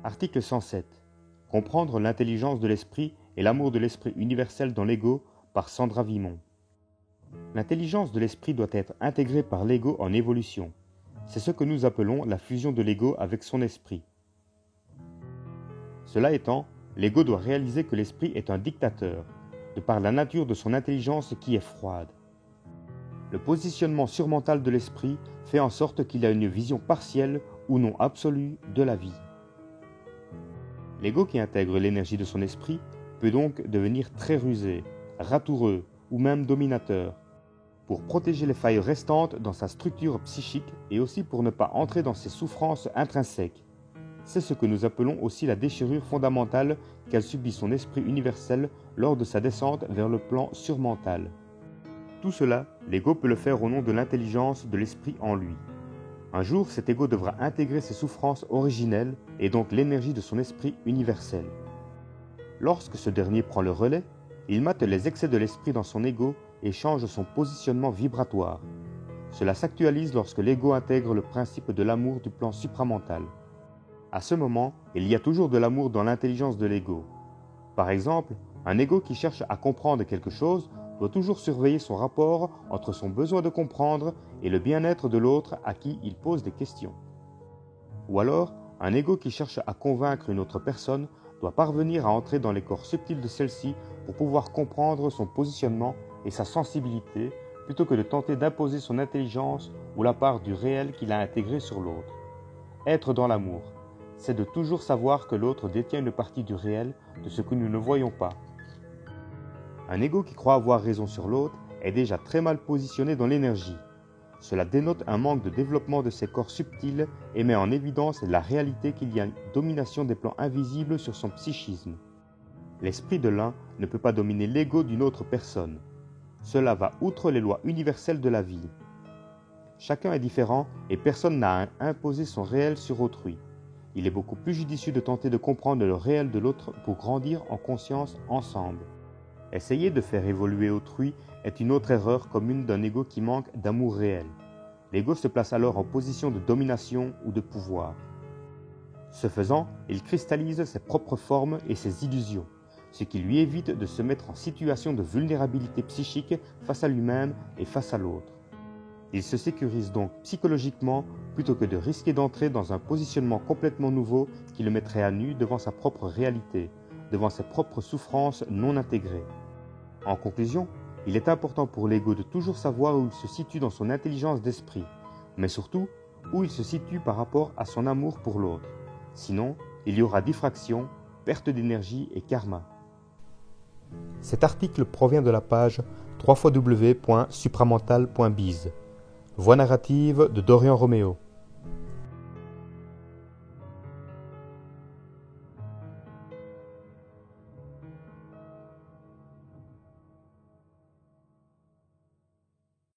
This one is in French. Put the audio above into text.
Article 107. Comprendre l'intelligence de l'esprit et l'amour de l'esprit universel dans l'ego par Sandra Vimont. L'intelligence de l'esprit doit être intégrée par l'ego en évolution. C'est ce que nous appelons la fusion de l'ego avec son esprit. Cela étant, l'ego doit réaliser que l'esprit est un dictateur, de par la nature de son intelligence qui est froide. Le positionnement surmental de l'esprit fait en sorte qu'il a une vision partielle ou non absolue de la vie. L'ego qui intègre l'énergie de son esprit peut donc devenir très rusé, ratoureux ou même dominateur, pour protéger les failles restantes dans sa structure psychique et aussi pour ne pas entrer dans ses souffrances intrinsèques. C'est ce que nous appelons aussi la déchirure fondamentale qu'a subit son esprit universel lors de sa descente vers le plan surmental. Tout cela, l'ego peut le faire au nom de l'intelligence de l'esprit en lui. Un jour, cet ego devra intégrer ses souffrances originelles et donc l'énergie de son esprit universel. Lorsque ce dernier prend le relais, il mate les excès de l'esprit dans son ego et change son positionnement vibratoire. Cela s'actualise lorsque l'ego intègre le principe de l'amour du plan supramental. À ce moment, il y a toujours de l'amour dans l'intelligence de l'ego. Par exemple, un ego qui cherche à comprendre quelque chose doit toujours surveiller son rapport entre son besoin de comprendre et le bien-être de l'autre à qui il pose des questions. Ou alors, un ego qui cherche à convaincre une autre personne doit parvenir à entrer dans les corps subtils de celle-ci pour pouvoir comprendre son positionnement et sa sensibilité plutôt que de tenter d'imposer son intelligence ou la part du réel qu'il a intégré sur l'autre. Être dans l'amour, c'est de toujours savoir que l'autre détient une partie du réel de ce que nous ne voyons pas. Un ego qui croit avoir raison sur l'autre est déjà très mal positionné dans l'énergie. Cela dénote un manque de développement de ses corps subtils et met en évidence la réalité qu'il y a une domination des plans invisibles sur son psychisme. L'esprit de l'un ne peut pas dominer l'ego d'une autre personne. Cela va outre les lois universelles de la vie. Chacun est différent et personne n'a à imposer son réel sur autrui. Il est beaucoup plus judicieux de tenter de comprendre le réel de l'autre pour grandir en conscience ensemble. Essayer de faire évoluer autrui est une autre erreur commune d'un ego qui manque d'amour réel. L'ego se place alors en position de domination ou de pouvoir. Ce faisant, il cristallise ses propres formes et ses illusions, ce qui lui évite de se mettre en situation de vulnérabilité psychique face à lui-même et face à l'autre. Il se sécurise donc psychologiquement plutôt que de risquer d'entrer dans un positionnement complètement nouveau qui le mettrait à nu devant sa propre réalité, devant ses propres souffrances non intégrées. En conclusion, il est important pour l'ego de toujours savoir où il se situe dans son intelligence d'esprit, mais surtout où il se situe par rapport à son amour pour l'autre. Sinon, il y aura diffraction, perte d'énergie et karma. Cet article provient de la page www.supramental.biz. Voix narrative de Dorian Roméo.